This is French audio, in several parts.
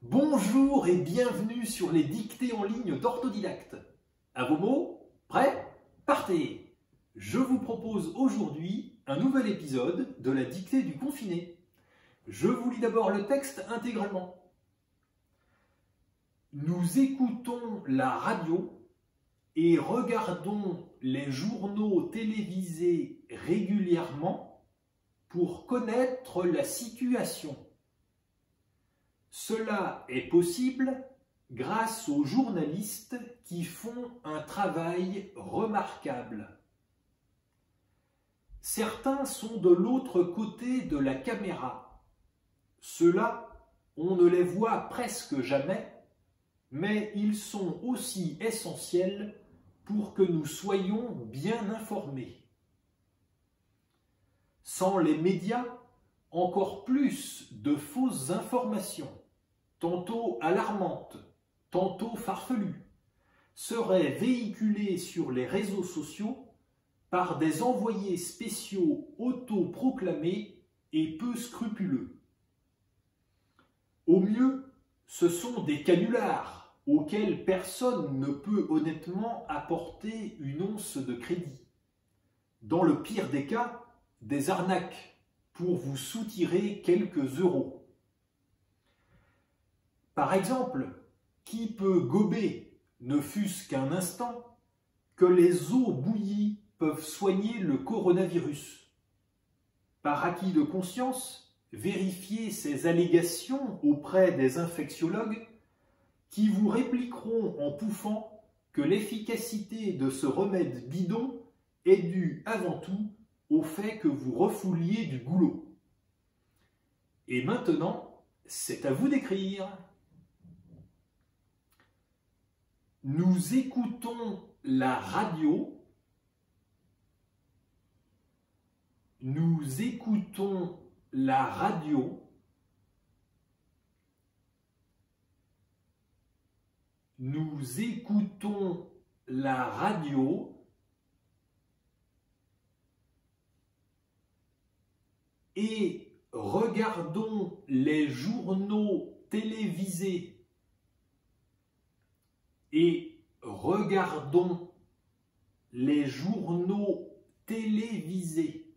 Bonjour et bienvenue sur les dictées en ligne d'Orthodidacte. À vos mots, prêts? Partez! Je vous propose aujourd'hui un nouvel épisode de la dictée du confiné. Je vous lis d'abord le texte intégralement. Nous écoutons la radio et regardons les journaux télévisés régulièrement pour connaître la situation. Cela est possible grâce aux journalistes qui font un travail remarquable. Certains sont de l'autre côté de la caméra. Ceux-là, on ne les voit presque jamais, mais ils sont aussi essentiels pour que nous soyons bien informés. Sans les médias, encore plus de fausses informations, tantôt alarmantes, tantôt farfelues, seraient véhiculées sur les réseaux sociaux par des envoyés spéciaux autoproclamés et peu scrupuleux. Au mieux, ce sont des canulars auxquels personne ne peut honnêtement apporter une once de crédit. Dans le pire des cas, des arnaques pour vous soutirer quelques euros. Par exemple, qui peut gober, ne fût-ce qu'un instant, que les eaux bouillies peuvent soigner le coronavirus? Par acquis de conscience, vérifiez ces allégations auprès des infectiologues qui vous répliqueront en pouffant que l'efficacité de ce remède bidon est due avant tout au fait que vous refouliez du goulot. Et maintenant, c'est à vous d'écrire. Nous écoutons la radio. Nous écoutons la radio. Nous écoutons la radio. Et regardons les journaux télévisés. Et regardons les journaux télévisés.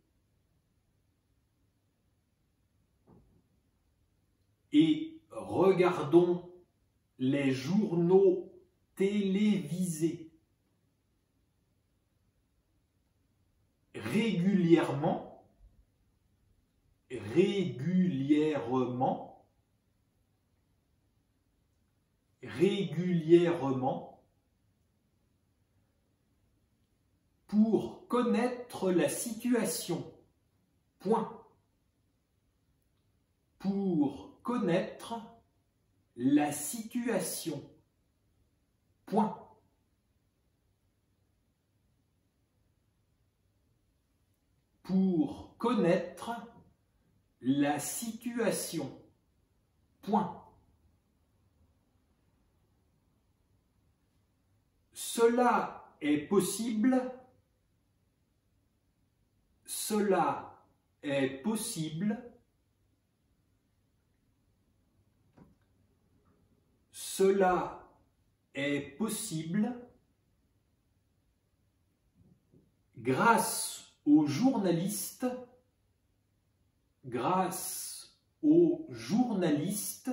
Et regardons les journaux télévisés. Régulièrement, régulièrement, régulièrement, pour connaître la situation. Point. Pour connaître la situation. Point. Pour connaître la situation. Point. Cela est possible. Cela est possible. Cela est possible grâce aux journalistes, grâce aux journalistes,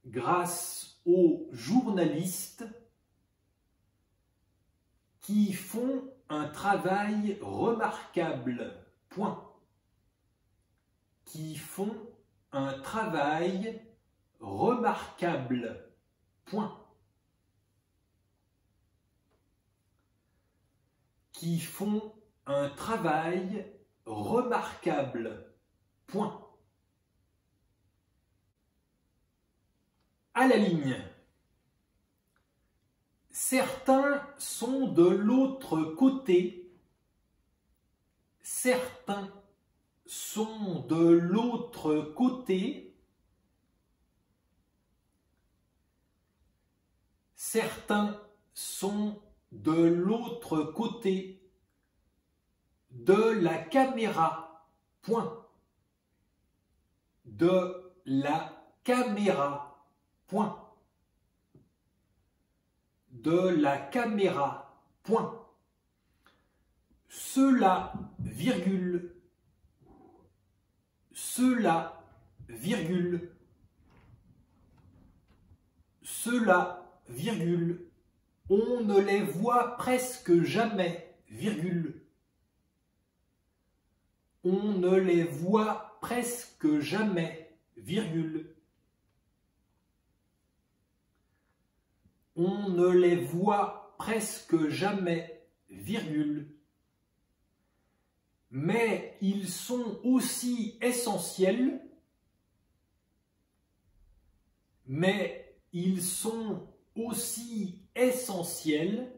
grâce aux journalistes qui font un travail remarquable. Point. Qui font un travail remarquable. Point. Qui font un travail remarquable. Point. À la ligne. Certains sont de l'autre côté. Certains sont de l'autre côté. Certains sont de l'autre côté de la caméra. Point. de la caméra, point. De la caméra, point. Cela, virgule. Cela, virgule. Cela, virgule. On ne les voit presque jamais, virgule. On ne les voit presque jamais, virgule. On ne les voit presque jamais, virgule. Mais ils sont aussi essentiels, mais ils sont aussi essentiels,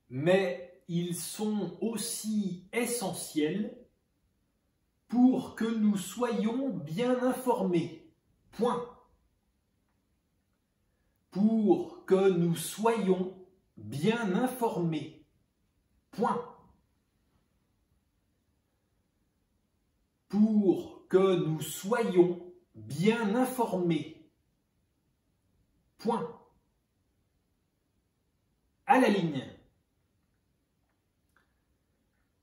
mais ils sont aussi essentiels pour que nous soyons bien informés. Point. Pour que nous soyons bien informés. Point. Pour que nous soyons bien informés. Point. À la ligne.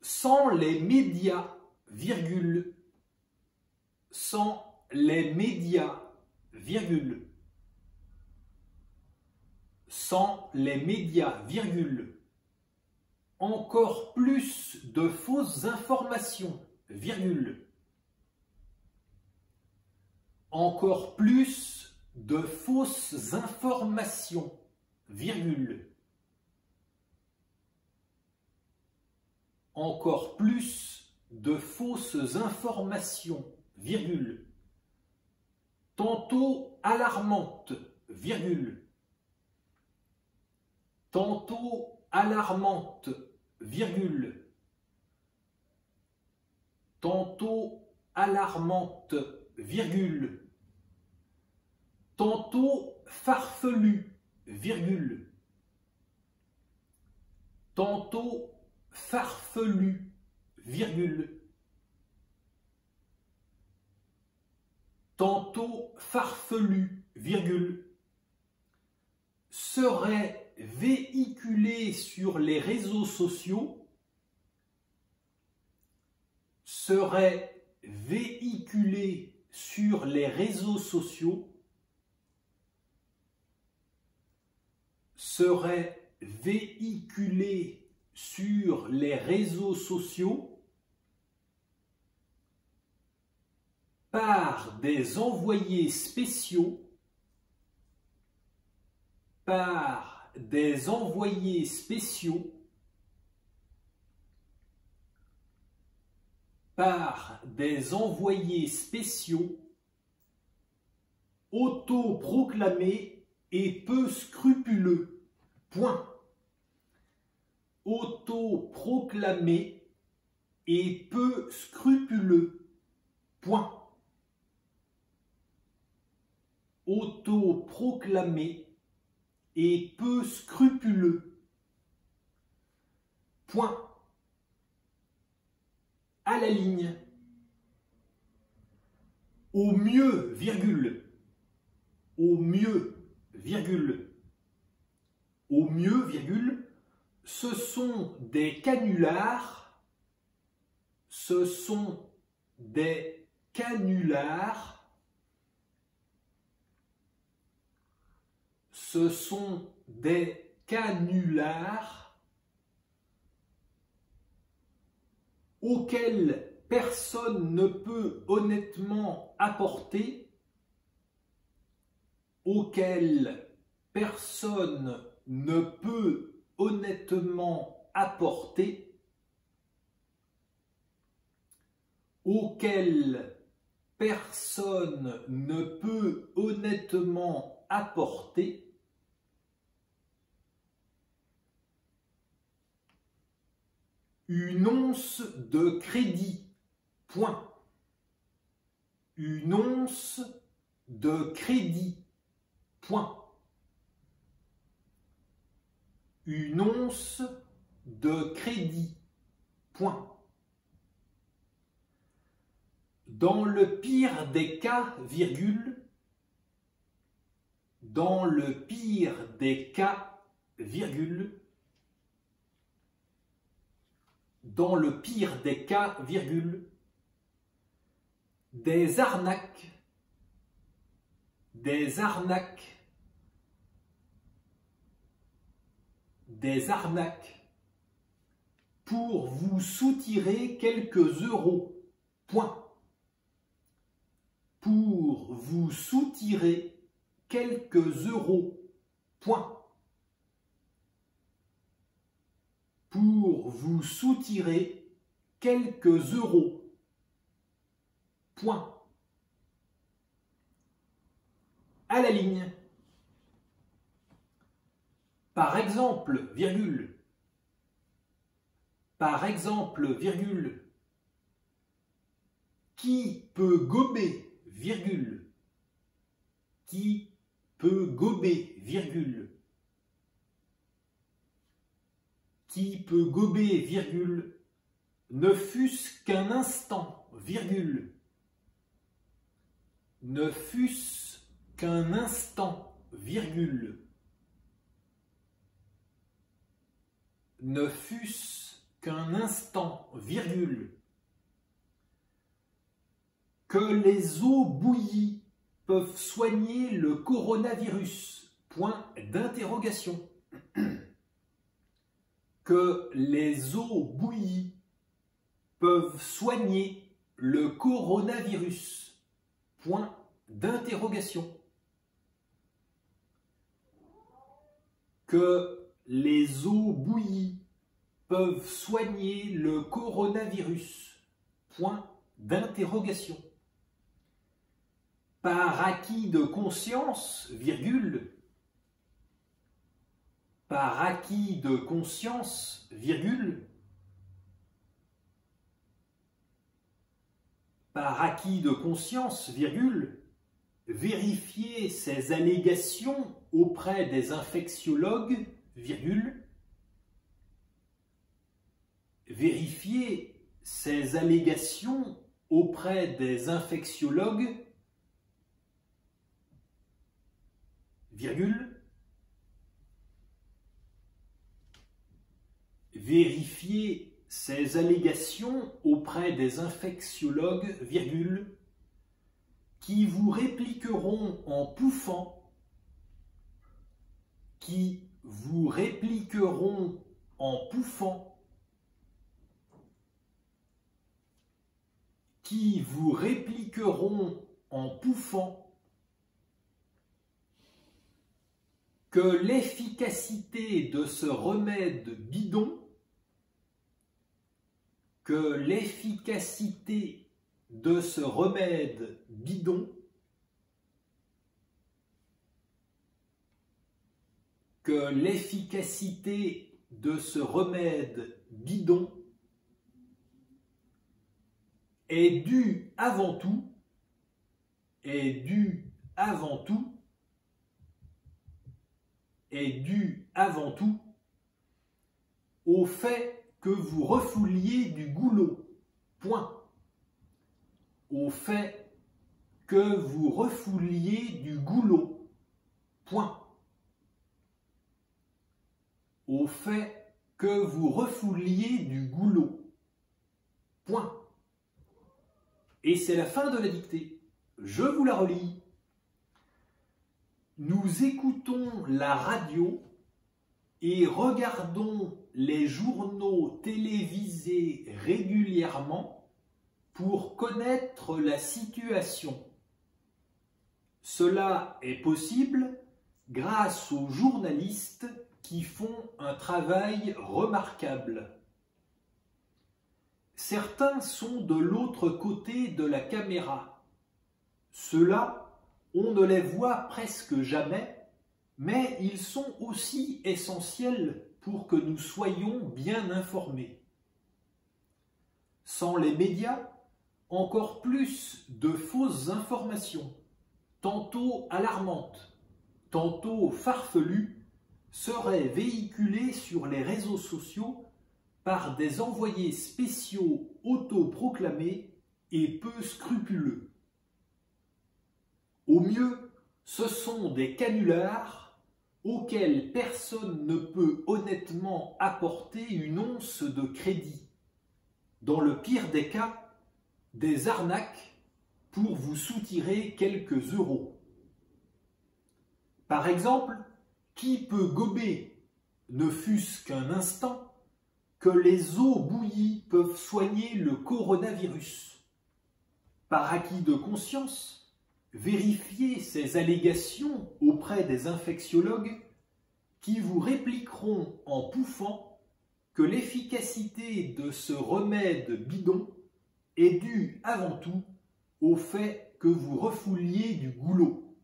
Sans les médias, virgule. Sans les médias, virgule. Sans les médias, virgule. Encore plus de fausses informations, virgule. Encore plus de fausses informations, virgule. Encore plus de fausses informations, virgule. Tantôt alarmantes, virgule. Tantôt alarmantes, virgule. Tantôt alarmantes, virgule. Tantôt farfelu, virgule. Tantôt farfelu, virgule. Tantôt farfelu, virgule. Serait véhiculé sur les réseaux sociaux, serait véhiculé sur les réseaux sociaux, serait véhiculé sur les réseaux sociaux par des envoyés spéciaux, par des envoyés spéciaux, par des envoyés spéciaux, autoproclamés et peu scrupuleux. Point. Autoproclamés et peu scrupuleux. Point. Autoproclamés et peu scrupuleux. Point. À la ligne. Au mieux, virgule. Au mieux, virgule. Au mieux, virgule. Ce sont des canulars. Ce sont des canulars. Ce sont des canulars auxquels personne ne peut honnêtement apporter, auxquels personne ne peut honnêtement apporter, auxquels personne ne peut honnêtement apporter, une once de crédit, point. Une once de crédit, point. Une once de crédit, point. Dans le pire des cas, virgule, dans le pire des cas, virgule, dans le pire des cas, virgule, des arnaques, des arnaques, des arnaques, pour vous soutirer quelques euros, point. Pour vous soutirer quelques euros, point. Pour vous soutirer quelques euros, point. À la ligne. Par exemple, virgule. Par exemple, virgule. Qui peut gober, virgule. Qui peut gober, virgule. Qui peut gober, virgule, ne fût-ce qu'un instant, virgule. Ne fût-ce qu'un instant, virgule. Ne fût-ce qu'un instant, virgule. Que les eaux bouillies peuvent soigner le coronavirus, point d'interrogation. Que les eaux bouillies peuvent soigner le coronavirus, point d'interrogation. Que les eaux bouillies peuvent soigner le coronavirus, point d'interrogation. Par acquis de conscience, virgule, par acquis de conscience, virgule, par acquis de conscience, virgule, vérifier ces allégations auprès des infectiologues, virgule, vérifier ces allégations auprès des infectiologues, virgule, vérifier ces allégations auprès des infectiologues, virgule, qui vous répliqueront en pouffant, qui vous répliqueront en pouffant, qui vous répliqueront en pouffant, que l'efficacité de ce remède bidon, que l'efficacité de ce remède bidon, que l'efficacité de ce remède bidon est due avant tout, est due avant tout, est due avant tout au fait que vous refouliez du goulot, point. Au fait que vous refouliez du goulot, point. Au fait que vous refouliez du goulot, point. Et c'est la fin de la dictée. Je vous la relis. Nous écoutons la radio et regardons les journaux télévisés régulièrement pour connaître la situation. Cela est possible grâce aux journalistes qui font un travail remarquable. Certains sont de l'autre côté de la caméra. Ceux-là, on ne les voit presque jamais, mais ils sont aussi essentiels pour que nous soyons bien informés. Sans les médias, encore plus de fausses informations, tantôt alarmantes, tantôt farfelues, seraient véhiculées sur les réseaux sociaux par des envoyés spéciaux autoproclamés et peu scrupuleux. Au mieux, ce sont des canulars auxquels personne ne peut honnêtement apporter une once de crédit. Dans le pire des cas, des arnaques pour vous soutirer quelques euros. Par exemple, qui peut gober, ne fût-ce qu'un instant, que les eaux bouillies peuvent soigner le coronavirus? Par acquis de conscience, vérifiez ces allégations auprès des infectiologues qui vous répliqueront en pouffant que l'efficacité de ce remède bidon est due avant tout au fait que vous refouliez du goulot.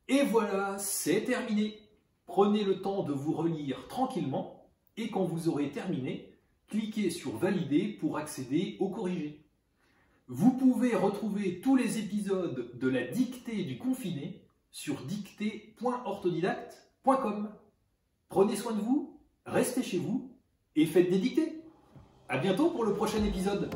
Et voilà, c'est terminé. Prenez le temps de vous relire tranquillement et quand vous aurez terminé, cliquez sur Valider pour accéder au corrigé. Vous pouvez retrouver tous les épisodes de la dictée du confiné sur dictée.orthodidacte.com. Prenez soin de vous, restez chez vous et faites des dictées. À bientôt pour le prochain épisode.